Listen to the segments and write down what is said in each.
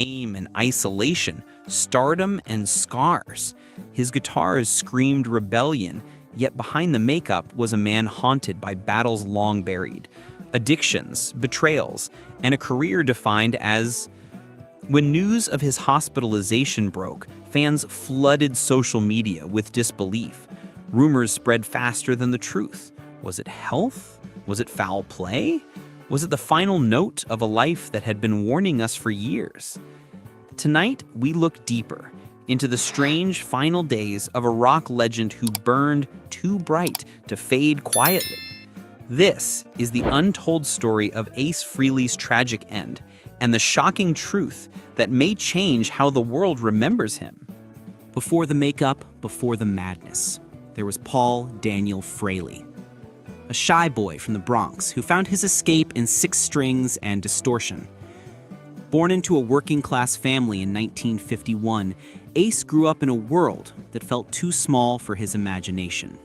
Aim and isolation, stardom and scars. His guitars screamed rebellion, yet behind the makeup was a man haunted by battles long buried, addictions, betrayals, and a career defined as. When news of his hospitalization broke, fans flooded social media with disbelief. Rumors spread faster than the truth. Was it health? Was it foul play? Was it the final note of a life that had been warning us for years? Tonight, we look deeper into the strange final days of a rock legend who burned too bright to fade quietly. This is the untold story of Ace Frehley's tragic end and the shocking truth that may change how the world remembers him. Before the makeup, before the madness, there was Paul Daniel Frahley, a shy boy from the Bronx who found his escape in six strings and distortion. Born into a working-class family in 1951, Ace grew up in a world that felt too small for his imagination.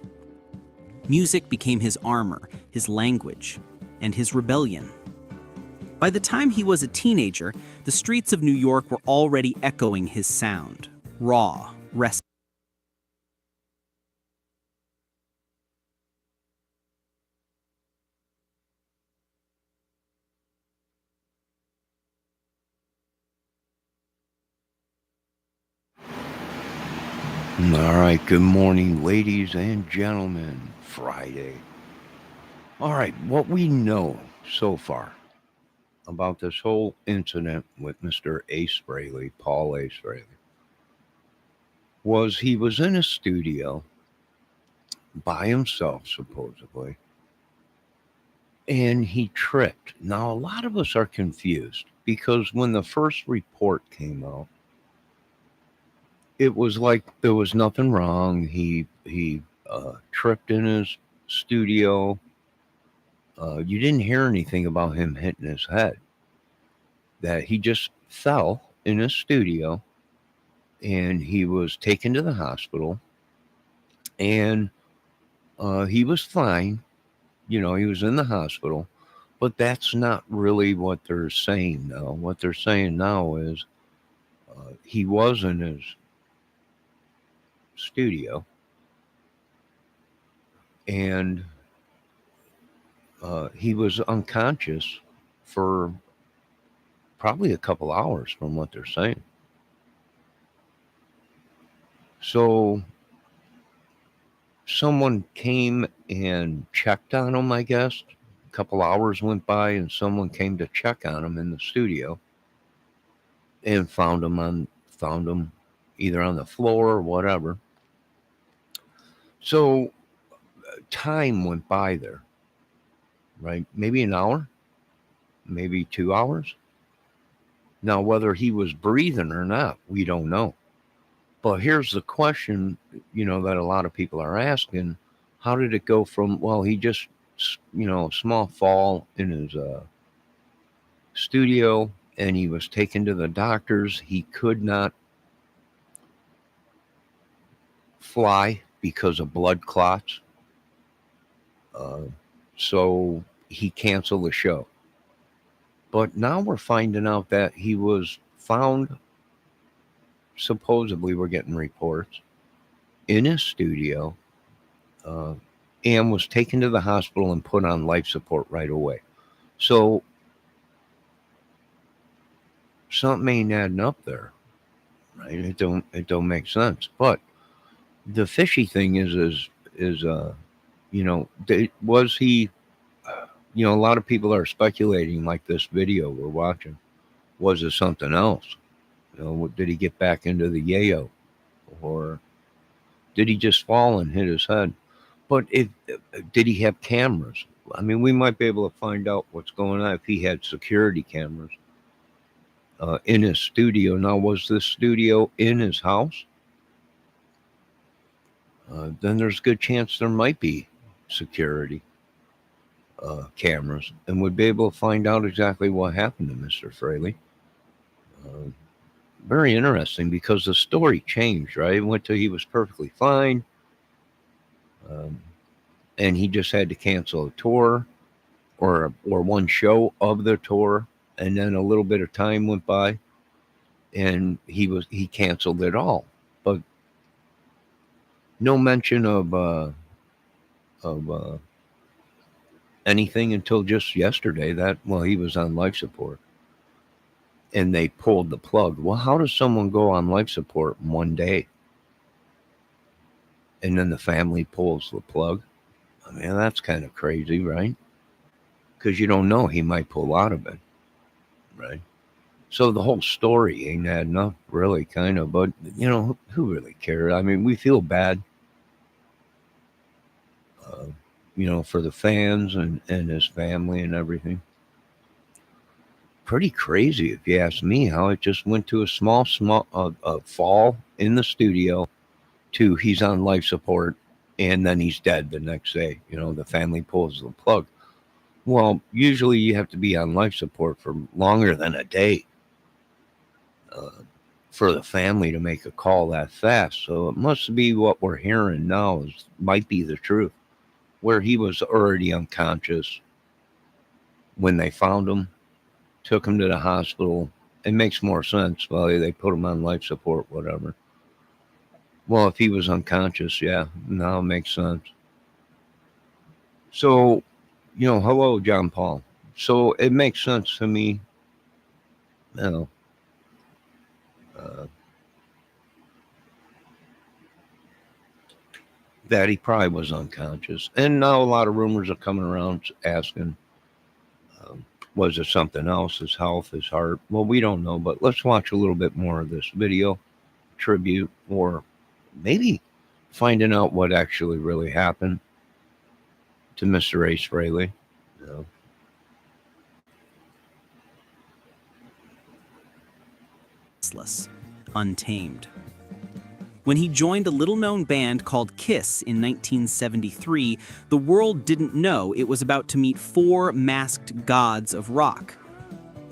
Music became his armor, his language, and his rebellion. By the time he was a teenager, the streets of New York were already echoing his sound, raw, restless. All right, good morning, ladies and gentlemen. Friday. All right, what we know so far about this whole incident with Mr. Ace Frehley, Paul Ace Frehley, was he was in a studio by himself, supposedly, and he tripped. Now, a lot of us are confused because when the first report came out, it was like there was nothing wrong. He tripped in his studio. You didn't hear anything about him hitting his head. That he just fell in his studio, and he was taken to the hospital, and he was fine. You know, he was in the hospital, but that's not really what they're saying now. What they're saying now is he was in his studio, and he was unconscious for probably a couple hours from what they're saying. So someone came and checked on him, I guess. A couple hours went by and someone came to check on him in the studio and found him either on the floor or whatever. So time went by there, right? Maybe an hour, maybe 2 hours. Now whether he was breathing or not, we don't know. But here's the question, that a lot of people are asking: how did it go from, well, he just, a small fall in his studio, and he was taken to the doctors. He could not fly because of blood clots. Uh, so he canceled the show. But now we're finding out that he was found, supposedly, we're getting reports, in his studio, uh, and was taken to the hospital and put on life support right away. So something ain't adding up there, right? It don't make sense. But the fishy thing is was he? A lot of people are speculating, like this video we're watching. Was it something else? Did he get back into the yayo, or did he just fall and hit his head? But did he have cameras? I mean, we might be able to find out what's going on if he had security cameras in his studio. Now, was this studio in his house? Then there's a good chance there might be security cameras, and would be able to find out exactly what happened to Mr. Fraley. Uh, Very interesting because the story changed, right? It went to he was perfectly fine, um, and he just had to cancel a tour or one show of the tour, and then a little bit of time went by, and he canceled it all. But no mention of anything until just yesterday that, well, he was on life support and they pulled the plug. Well, how does someone go on life support in one day and then the family pulls the plug? I mean, that's kind of crazy, right? Because you don't know, he might pull out of it, right? So the whole story ain't adding up, really, kind of. But who really cares? I mean, we feel bad, uh, for the fans and his family and everything. Pretty crazy, if you ask me, how it just went to a small fall in the studio to he's on life support and then he's dead the next day. The family pulls the plug. Well, usually you have to be on life support for longer than a day uh, for the family to make a call that fast. So it must be what we're hearing now might be the truth, where he was already unconscious when they found him, took him to the hospital. It makes more sense. Well, they put him on life support, whatever. Well, if he was unconscious, yeah, now it makes sense. So, hello, John Paul. So it makes sense to me, you know, uh, that he probably was unconscious. And now a lot of rumors are coming around asking, was it something else, his health, his heart? Well, we don't know, but let's watch a little bit more of this video tribute, or maybe finding out what actually really happened to Mr. Ace Frahley. You know. Untamed. When he joined a little-known band called Kiss in 1973, the world didn't know it was about to meet four masked gods of rock.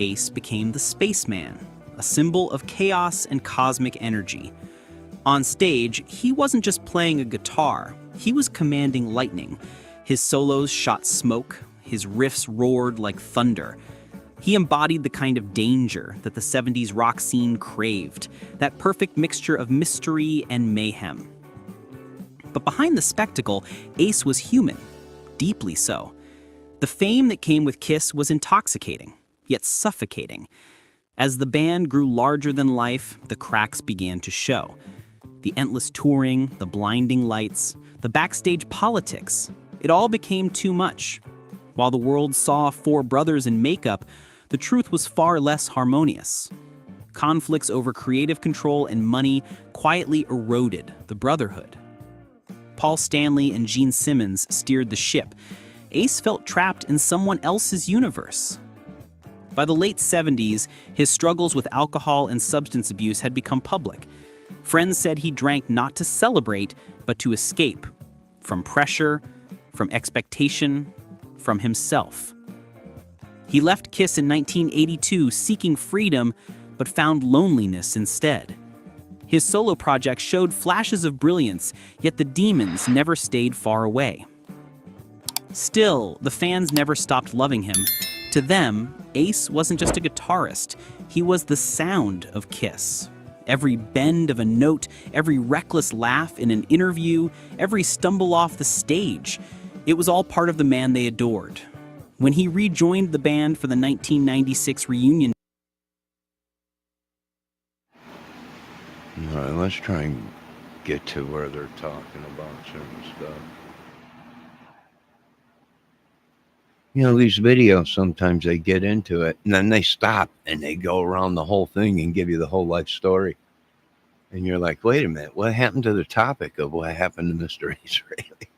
Ace became the spaceman, a symbol of chaos and cosmic energy. On stage, he wasn't just playing a guitar, he was commanding lightning. His solos shot smoke, his riffs roared like thunder. He embodied the kind of danger that the 70s rock scene craved, that perfect mixture of mystery and mayhem. But behind the spectacle, Ace was human, deeply so. The fame that came with Kiss was intoxicating, yet suffocating. As the band grew larger than life, the cracks began to show. The endless touring, the blinding lights, the backstage politics, it all became too much. While the world saw four brothers in makeup, the truth was far less harmonious. Conflicts over creative control and money quietly eroded the brotherhood. Paul Stanley and Gene Simmons steered the ship. Ace felt trapped in someone else's universe. By the late 70s, his struggles with alcohol and substance abuse had become public. Friends said he drank not to celebrate, but to escape. From pressure, from expectation, from himself. He left Kiss in 1982 seeking freedom, but found loneliness instead. His solo project showed flashes of brilliance, yet the demons never stayed far away. Still, the fans never stopped loving him. To them, Ace wasn't just a guitarist, he was the sound of Kiss. Every bend of a note, every reckless laugh in an interview, every stumble off the stage, it was all part of the man they adored. When he rejoined the band for the 1996 reunion. All right, let's try and get to where they're talking about certain stuff. These videos, sometimes they get into it and then they stop and they go around the whole thing and give you the whole life story. And you're like, wait a minute, what happened to the topic of what happened to Mr. Ace Frahley?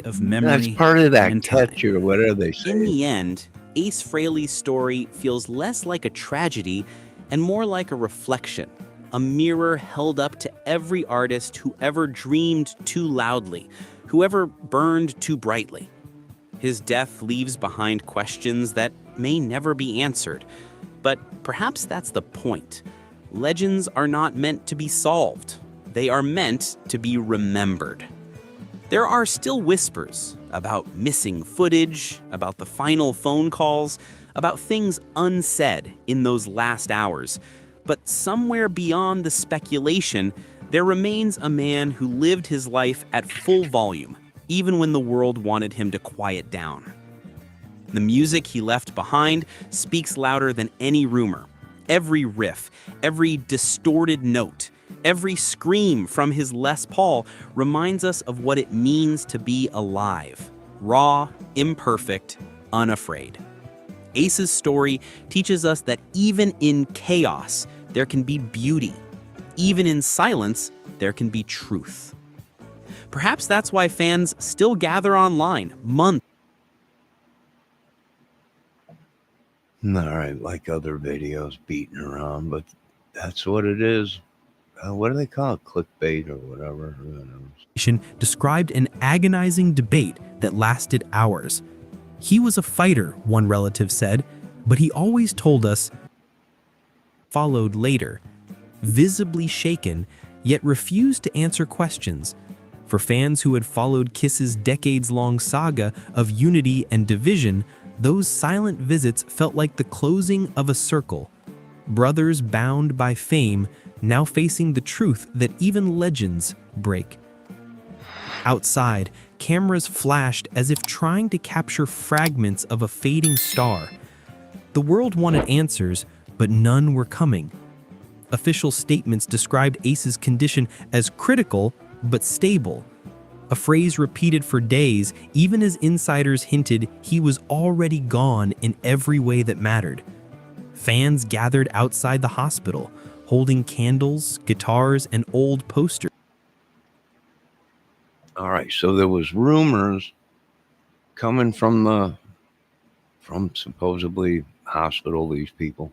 Of memory. That's part of that catch or whatever they say. In the end, Ace Frehley's story feels less like a tragedy and more like a reflection, a mirror held up to every artist who ever dreamed too loudly, who ever burned too brightly. His death leaves behind questions that may never be answered, but perhaps that's the point. Legends are not meant to be solved. They are meant to be remembered. There are still whispers about missing footage, about the final phone calls, about things unsaid in those last hours. But somewhere beyond the speculation, there remains a man who lived his life at full volume, even when the world wanted him to quiet down. The music he left behind speaks louder than any rumor. Every riff, every distorted note, every scream from his Les Paul reminds us of what it means to be alive. Raw, imperfect, unafraid. Ace's story teaches us that even in chaos, there can be beauty. Even in silence, there can be truth. Perhaps that's why fans still gather online months. All right, like other videos beating around, but that's what it is. What do they call it? Clickbait or whatever. Who knows? Described an agonizing debate that lasted hours. He was a fighter, one relative said, but he always told us, followed later, visibly shaken, yet refused to answer questions. For fans who had followed Kiss's decades-long saga of unity and division, those silent visits felt like the closing of a circle. Brothers bound by fame, now facing the truth that even legends break. Outside, cameras flashed as if trying to capture fragments of a fading star. The world wanted answers, but none were coming. Official statements described Ace's condition as critical but stable, a phrase repeated for days, even as insiders hinted he was already gone in every way that mattered. Fans gathered outside the hospital, holding candles, guitars, and old posters. All right, so there was rumors coming from supposedly hospital, these people,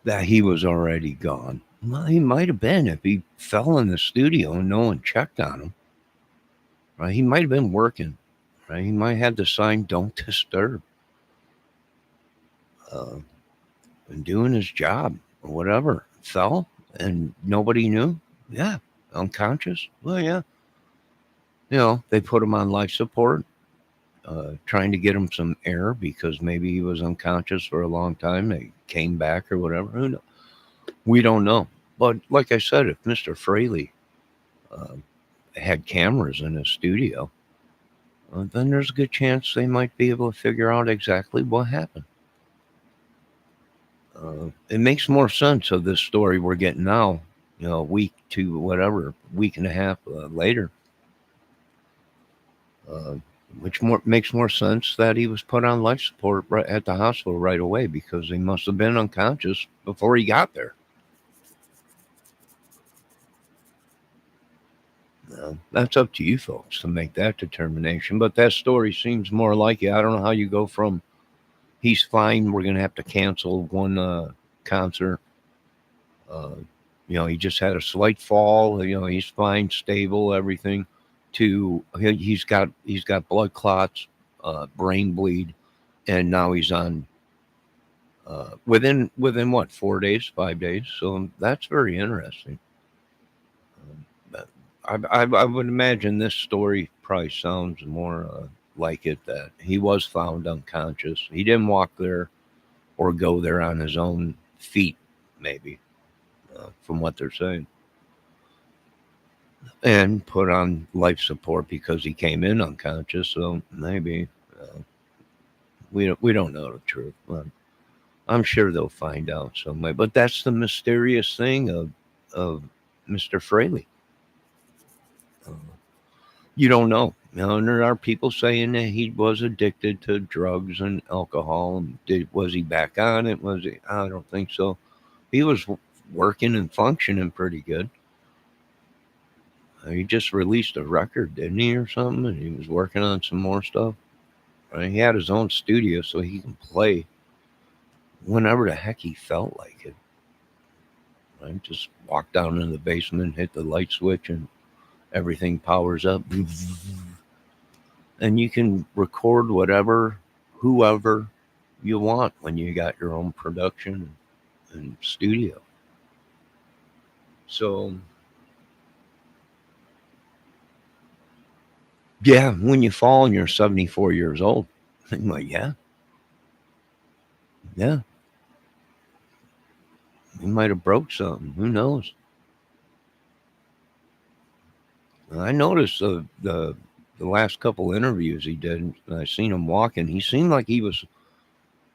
that he was already gone. Well, he might have been if he fell in the studio and no one checked on him. Right? He might have been working. Right? He might have the sign "Don't disturb," and doing his job or whatever. Fell and nobody knew. Yeah, unconscious. Well, yeah. They put him on life support, trying to get him some air because maybe he was unconscious for a long time. They came back or whatever. Who knows? We don't know. But like I said, if Mr. Frahley had cameras in his studio, then there's a good chance they might be able to figure out exactly what happened. It makes more sense of this story we're getting now, a week to whatever, week and a half later. Which makes more sense that he was put on life support right at the hospital right away because he must have been unconscious before he got there. That's up to you folks to make that determination. But that story seems more like it. I don't know how you go from he's fine, we're going to have to cancel one concert. He just had a slight fall. He's fine, stable, everything. To he's got blood clots, brain bleed, and now he's on within what 4 days, 5 days. So that's very interesting. I would imagine this story probably sounds more like it, that he was found unconscious. He didn't walk there or go there on his own feet, maybe, from what they're saying. And put on life support because he came in unconscious. So maybe we don't know the truth. But I'm sure they'll find out some way. But that's the mysterious thing of Mr. Frahley. You don't know. And there are people saying that he was addicted to drugs and alcohol. Was he back on it? Was he? I don't think so. He was working and functioning pretty good. He just released a record, didn't he, or something? And he was working on some more stuff. Right? He had his own studio so he can play whenever the heck he felt like it. Right? Just walk down in the basement, hit the light switch, and everything powers up. And you can record whoever you want when you got your own production and studio. So, yeah, when you fall and you're 74 years old, I'm like, yeah. He might have broke something. Who knows? I noticed the last couple interviews he did. I seen him walking. He seemed like he was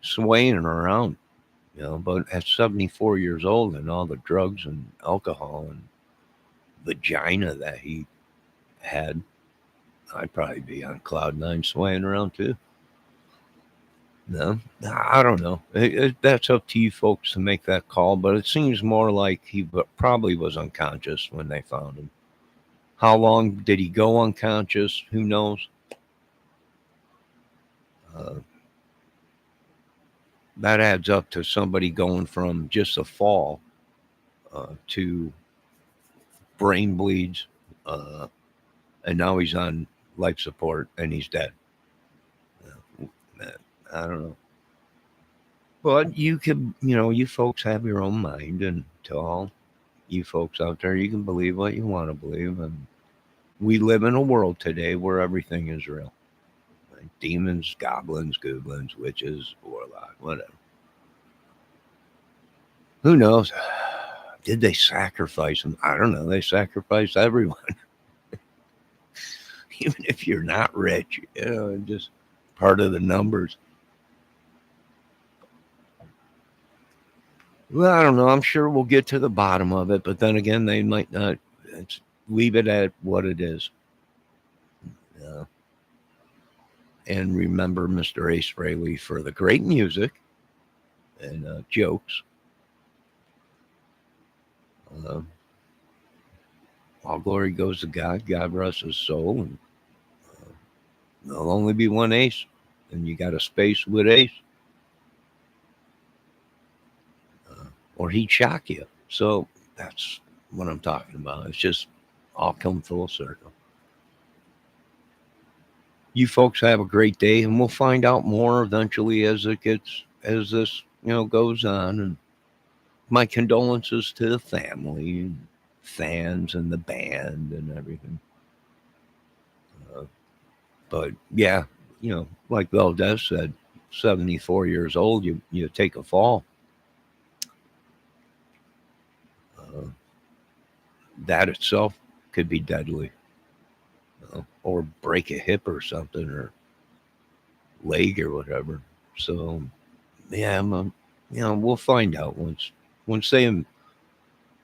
swaying around, But at 74 years old and all the drugs and alcohol and vagina that he had, I'd probably be on cloud nine swaying around too. No, I don't know. That's up to you folks to make that call, but it seems more like he probably was unconscious when they found him. How long did he go unconscious? Who knows? Uh, that adds up to somebody going from just a fall to brain bleeds, uh, and now he's on life support and he's dead. Uh, I don't know. But you could, you folks have your own mind, and to all you folks out there, you can believe what you want to believe. And we live in a world today where everything is real. Like demons, goblins, goblins, witches, warlock, whatever. Who knows? Did they sacrifice them? I don't know. They sacrificed everyone, even if you're not rich. Just part of the numbers. Well, I don't know. I'm sure we'll get to the bottom of it, but then again, they might not. Leave it at what it is. Uh, and remember Mr. Ace Frahley for the great music and jokes. Uh, all glory goes to God. God rest his soul. And there'll only be one Ace, and you got a space with Ace, or he'd shock you. So that's what I'm talking about. It's just all come full circle. You folks have a great day, and we'll find out more eventually as this goes on. And my condolences to the family, and fans, and the band, and everything. But yeah, like Valdez said, 74 years old, you take a fall. Uh, that itself could be deadly, or break a hip or something, or leg or whatever. So yeah, we'll find out once they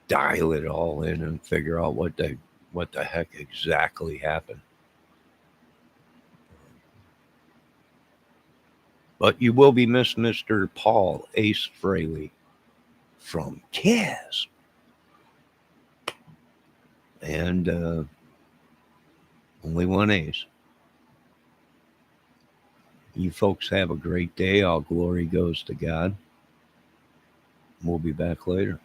dial it all in and figure out what the heck exactly happened. But you will be missed, Mr. Paul Ace Frahley from Kiss. And only one Ace. You folks have a great day. All glory goes to God. We'll be back later.